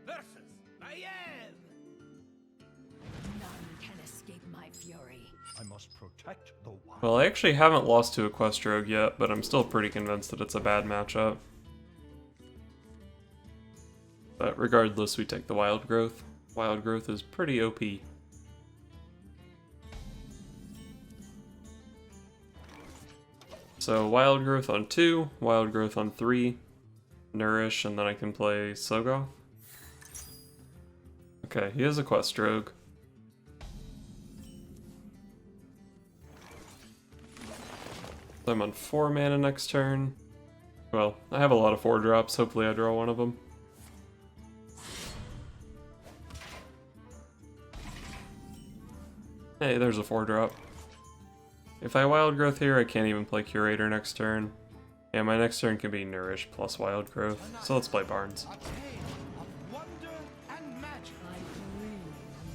versus Maiev. None can escape my fury. I must protect the wild. Well, I actually haven't lost to a Quest Rogue yet, but I'm still pretty convinced that it's a bad matchup. But regardless, we take the Wild Growth. Wild Growth is pretty OP. So Wild Growth on 2, Wild Growth on 3, Nourish, and then I can play Sogoth. Okay, he is a Quest Rogue. I'm on 4 mana next turn. Well, I have a lot of 4 drops, hopefully I draw one of them. Hey, there's a 4 drop. If I Wild Growth here, I can't even play Curator next turn. Yeah, my next turn can be Nourish plus Wild Growth, so let's play Barnes.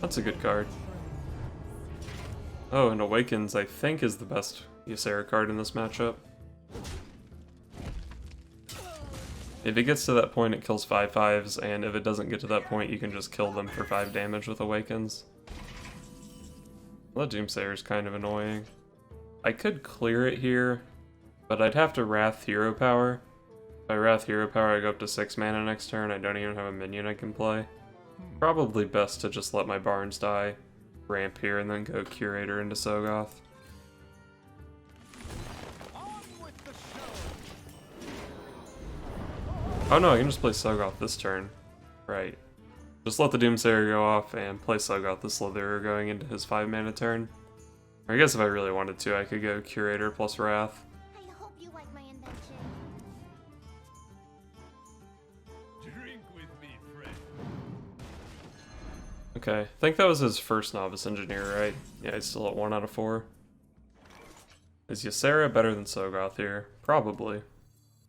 That's a good card. Oh, and Awakens I think is the best Ysera card in this matchup. If it gets to that point, it kills 5/5s, and if it doesn't get to that point, you can just kill them for 5 damage with Awakens. Well, that Doomsayer is kind of annoying. I could clear it here, but I'd have to Wrath Hero Power. If I Wrath Hero Power, I go up to 6 mana next turn. I don't even have a minion I can play. Probably best to just let my Barnes die, ramp here, and then go Curator into Sogoth. Oh no, I can just play Sogoth this turn. Right. Just let the Doomsayer go off and play Sogoth the Slitherer going into his 5 mana turn. Or I guess if I really wanted to, I could go Curator plus Wrath. I hope you like my invention. Drink with me, friend. Okay, I think that was his first Novice Engineer, right? Yeah, he's still at 1 out of 4. Is Ysera better than Sogoth here? Probably.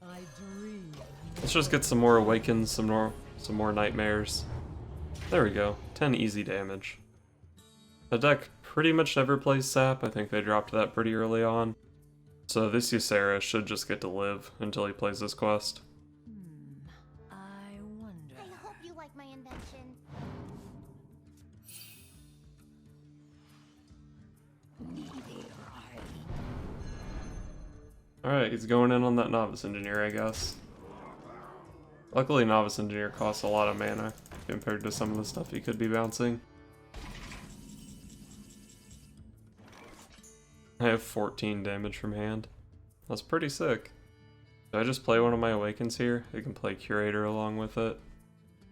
I dream. Let's just get some more Awakens, some more Nightmares. There we go, 10 easy damage. The deck pretty much never plays Sap, I think they dropped that pretty early on. So this Ysera should just get to live until he plays this quest. I wonder. I hope you like my invention. Alright, he's going in on that Novice Engineer, I guess. Luckily, Novice Engineer costs a lot of mana compared to some of the stuff he could be bouncing. I have 14 damage from hand. That's pretty sick. Do I just play one of my Awakens here? I can play Curator along with it.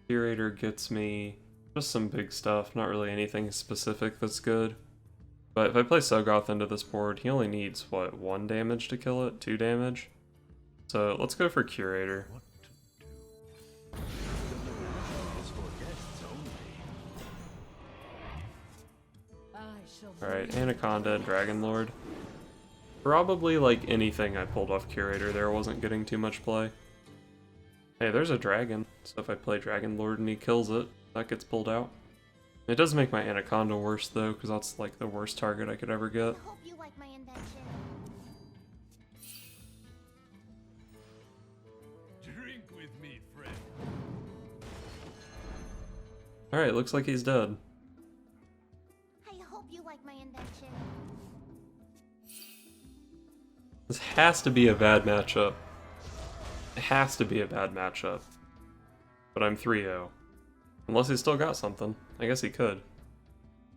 Curator gets me just some big stuff, not really anything specific that's good. But if I play Sogoth into this board, he only needs, what, 1 damage to kill it? 2 damage? So let's go for Curator. Alright, Anaconda and Dragonlord. Probably like anything I pulled off Curator there wasn't getting too much play. Hey, there's a dragon, so if I play Dragonlord and he kills it, that gets pulled out. It does make my Anaconda worse though, because that's like the worst target I could ever get. I hope you like my invention. Drink with me, friend. Alright, looks like he's dead. I hope you like my invention. This has to be a bad matchup. It has to be a bad matchup. But I'm 3-0. Unless he's still got something. I guess he could.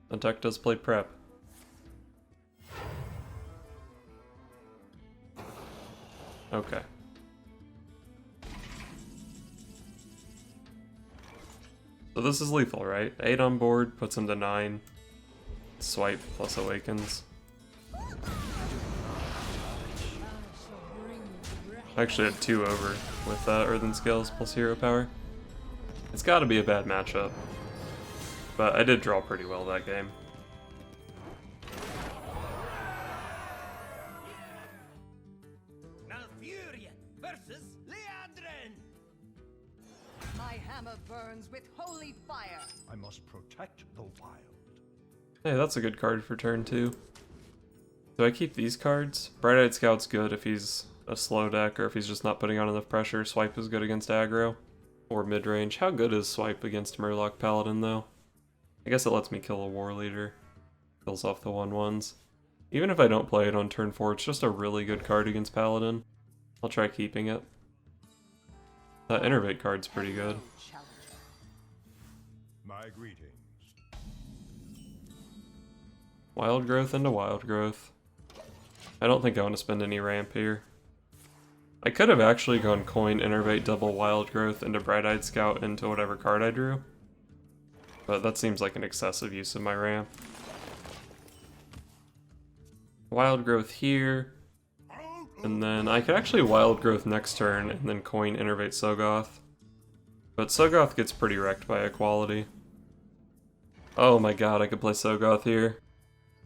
The deck does play prep. Okay. So this is lethal, right? 8 on board, puts him to 9. Swipe plus Awakens. I actually had 2 over with Earthen Scales plus Hero Power. It's gotta be a bad matchup. But I did draw pretty well that game. Malfurion versus Leandrin. My hammer burns with holy fire. I must protect the wild. Hey, that's a good card for turn 2. Do I keep these cards? Bright-Eyed Scout's good if he's a slow deck or if he's just not putting on enough pressure. Swipe is good against aggro. or mid-range. How good is Swipe against Murloc Paladin, though? I guess it lets me kill a War Leader. Kills off the 1/1s. Even if I don't play it on turn 4, it's just a really good card against Paladin. I'll try keeping it. That Innervate card's pretty good. My greetings. Wild Growth into Wild Growth. I don't think I want to spend any ramp here. I could have actually gone coin, Innervate, double Wild Growth into Bright-Eyed Scout into whatever card I drew. But that seems like an excessive use of my ramp. Wild Growth here. And then I could actually Wild Growth next turn and then coin, Innervate, Sogoth. But Sogoth gets pretty wrecked by Equality. Oh my god, I could play Sogoth here.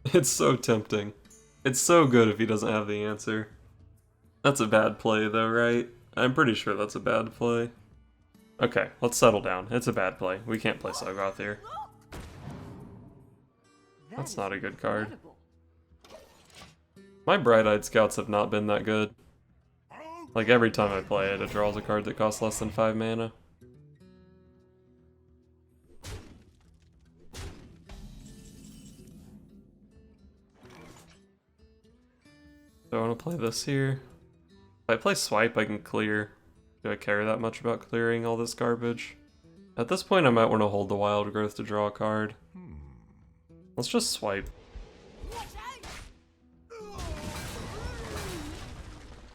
It's so tempting. It's so good if he doesn't have the answer. That's a bad play though, right? I'm pretty sure that's a bad play. Okay, let's settle down. It's a bad play. We can't play Sogoth here. That's not a good card. My Bright-Eyed Scouts have not been that good. Like every time I play it, it draws a card that costs less than 5 mana. Do I want to play this here? If I play Swipe, I can clear. Do I care that much about clearing all this garbage? At this point, I might want to hold the Wild Growth to draw a card. Let's just Swipe.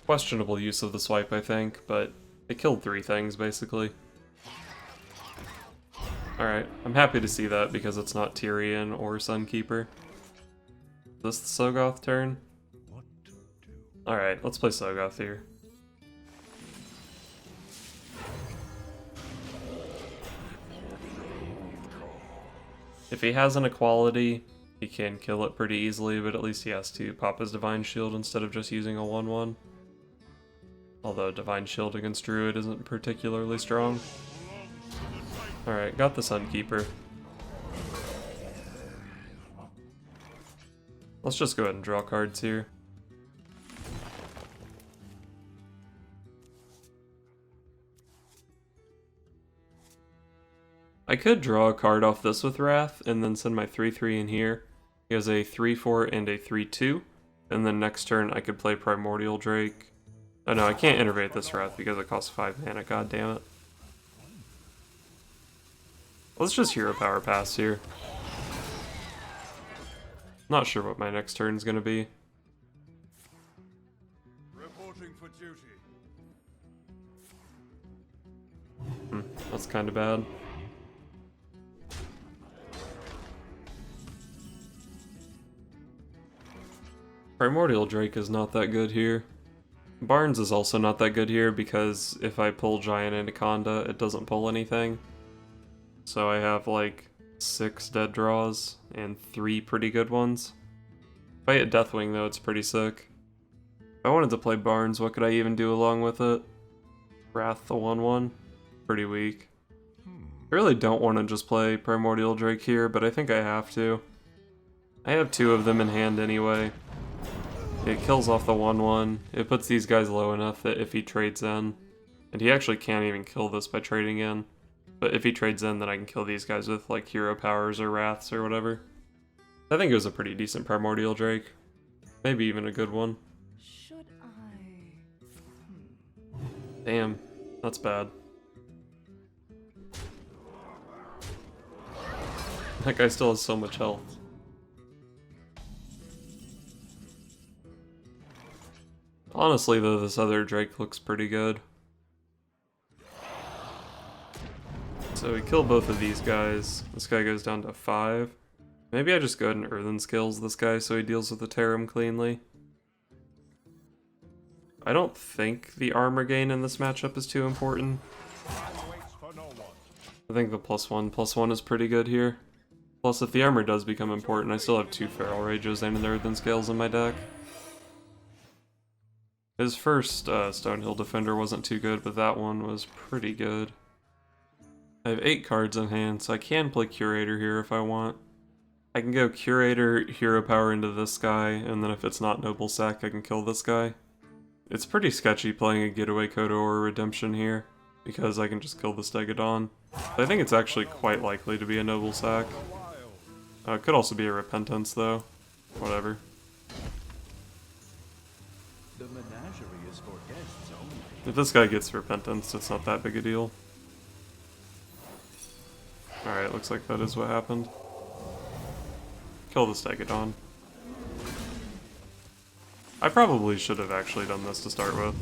Questionable use of the Swipe, I think, but it killed 3 things, basically. Alright, I'm happy to see that because it's not Tyrion or Sunkeeper. Is this the Sogoth turn? Alright, let's play Sogoth here. If he has an Equality, he can kill it pretty easily, but at least he has to pop his Divine Shield instead of just using a 1/1. Although Divine Shield against Druid isn't particularly strong. Alright, got the Sunkeeper. Let's just go ahead and draw cards here. I could draw a card off this with Wrath, and then send my 3/3 in here. He has a 3/4 and a 3/2, and then next turn I could play Primordial Drake. Oh no, I can't Innervate this Wrath because it costs 5 mana, god damn it. Let's just Hero Power Pass here. Not sure what my next turn's gonna be. Reporting for duty. That's kinda bad. Primordial Drake is not that good here. Barnes is also not that good here because if I pull Giant Anaconda, it doesn't pull anything. So I have like 6 dead draws and 3 pretty good ones. If I hit Deathwing though, it's pretty sick. If I wanted to play Barnes, what could I even do along with it? Wrath the 1/1? Pretty weak. I really don't want to just play Primordial Drake here, but I think I have to. I have 2 of them in hand anyway. It kills off the 1/1. It puts these guys low enough that if he trades in, and he actually can't even kill this by trading in, but if he trades in, then I can kill these guys with like Hero Powers or Wraths or whatever. I think it was a pretty decent Primordial Drake. Maybe even a good one. Should I? Damn, that's bad. That guy still has so much health. Honestly though, this other Drake looks pretty good. So we kill both of these guys. This guy goes down to 5. Maybe I just go ahead and Earthen Scales this guy so he deals with the Tarim cleanly. I don't think the armor gain in this matchup is too important. I think the +1/+1 is pretty good here. Plus if the armor does become important, I still have 2 Feral Rages and an Earthen Scales in my deck. His first Stonehill Defender wasn't too good, but that one was pretty good. I have 8 cards in hand, so I can play Curator here if I want. I can go Curator, Hero Power into this guy, and then if it's not Noble Sack, I can kill this guy. It's pretty sketchy playing a Getaway Kodo or Redemption here. because I can just kill the Stegodon. I think it's actually quite likely to be a Noble Sack. It could also be a Repentance, though. Whatever. The menagerie is for guests only. If this guy gets Repentance, it's not that big a deal. Alright, looks like that is what happened. Kill the Stegodon. I probably should have actually done this to start with.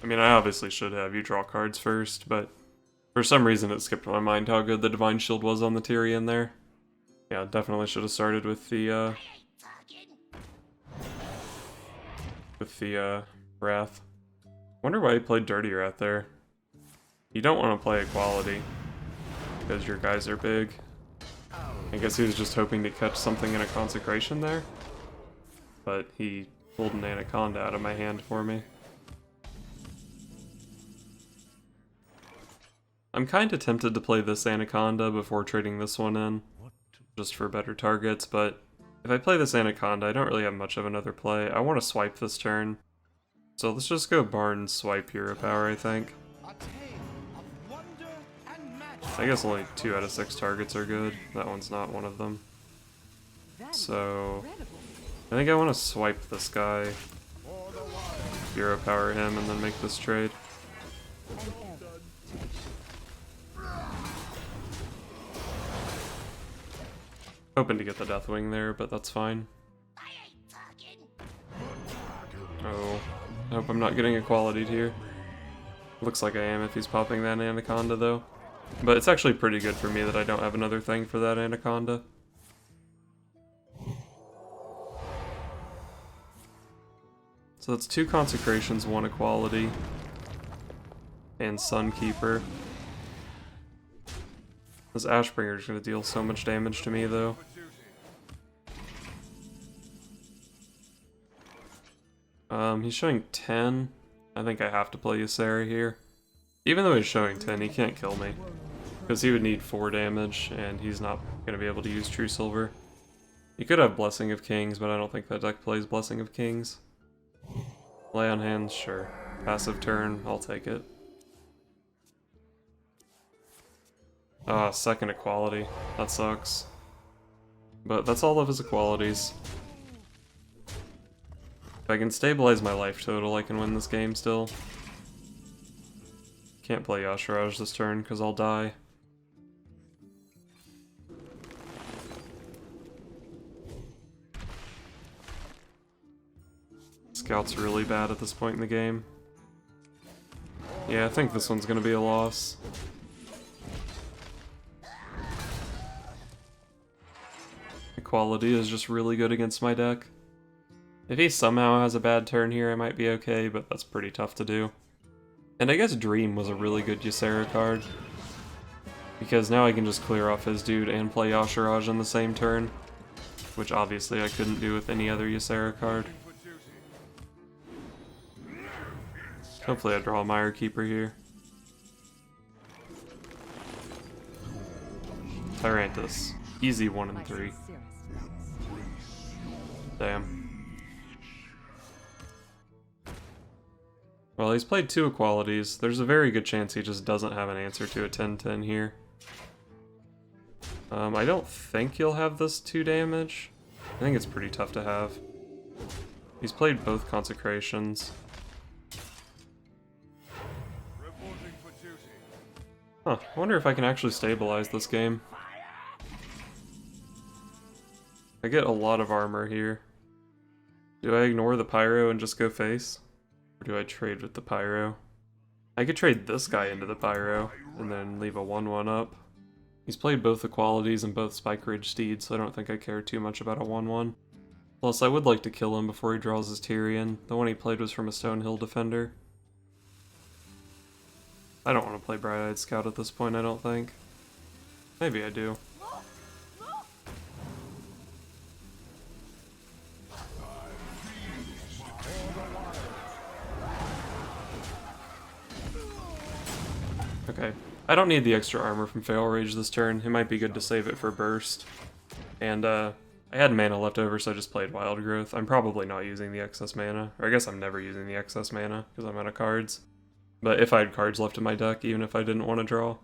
I mean, I obviously should have. You draw cards first, but for some reason it skipped my mind how good the Divine Shield was on the Tyrion there. Yeah, definitely should have started with the, Wrath. Wonder why he played Dirty Wrath there. You don't want to play Equality, because your guys are big. I guess he was just hoping to catch something in a Consecration there. But he pulled an Anaconda out of my hand for me. I'm kinda tempted to play this Anaconda before trading this one in, just for better targets, but if I play this Anaconda, I don't really have much of another play. I want to swipe this turn. So let's just go Barn swipe Hero Power, I think. I guess only 2 out of 6 targets are good. That one's not one of them. So I think I want to swipe this guy, Hero Power him, and then make this trade. Hoping to get the Deathwing there, but that's fine. Oh, I hope I'm not getting Equality here. Looks like I am if he's popping that Anaconda though. But it's actually pretty good for me that I don't have another thing for that Anaconda. So that's 2 Consecrations, 1 Equality, and Sun Keeper. This Ashbringer is going to deal so much damage to me, though. He's showing 10. I think I have to play Ysera here. Even though he's showing 10, he can't kill me. Because he would need 4 damage, and he's not going to be able to use True Silver. He could have Blessing of Kings, but I don't think that deck plays Blessing of Kings. Lay on hands, sure. Passive turn, I'll take it. Ah, second Equality. That sucks. But that's all of his Equalities. If I can stabilize my life total, I can win this game still. Can't play Yasharaj this turn, because I'll die. Scout's really bad at this point in the game. Yeah, I think this one's gonna be a loss. Equality is just really good against my deck. If he somehow has a bad turn here, I might be okay, but that's pretty tough to do. And I guess Dream was a really good Ysera card, because now I can just clear off his dude and play Yasharaj on the same turn, which obviously I couldn't do with any other Ysera card. Hopefully I draw a Mire Keeper here. Tyrantus. Easy 1 and 3. Damn. Well, he's played 2 Equalities. There's a very good chance he just doesn't have an answer to a 10-10 here. I don't think he'll have this 2 damage. I think it's pretty tough to have. He's played both Consecrations. Huh, I wonder if I can actually stabilize this game. I get a lot of armor here. Do I ignore the Pyro and just go face? Or do I trade with the Pyro? I could trade this guy into the Pyro, and then leave a 1-1 up. He's played both Equalities and both Spike Ridge Steeds, so I don't think I care too much about a 1-1. Plus, I would like to kill him before he draws his Tyrion. The one he played was from a Stonehill Defender. I don't want to play Bright-Eyed Scout at this point, I don't think. Maybe I do. Okay, I don't need the extra armor from Fail Rage this turn. It might be good to save it for Burst. And I had mana left over, so I just played Wild Growth. I'm probably not using the excess mana. Or I guess I'm never using the excess mana, because I'm out of cards. But if I had cards left in my deck, even if I didn't want to draw,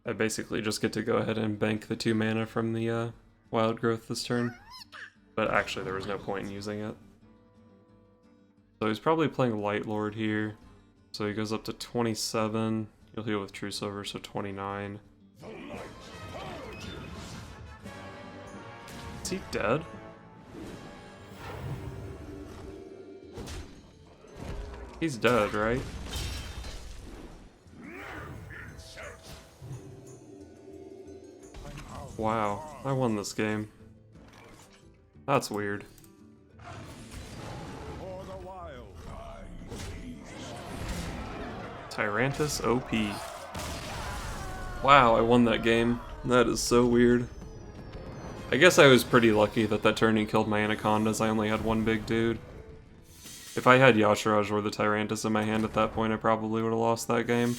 I basically just get to go ahead and bank the 2 mana from the Wild Growth this turn. But actually there was no point in using it. So he's probably playing Light Lord here. So he goes up to 27. He'll heal with True Silver, so 29. Is he dead? He's dead, right? Wow, I won this game. That's weird. Tyrantus OP. Wow, I won that game. That is so weird. I guess I was pretty lucky that that turn he killed my Anacondas. I only had one big dude. If I had Yashiraj or the Tyrantus in my hand at that point, I probably would have lost that game.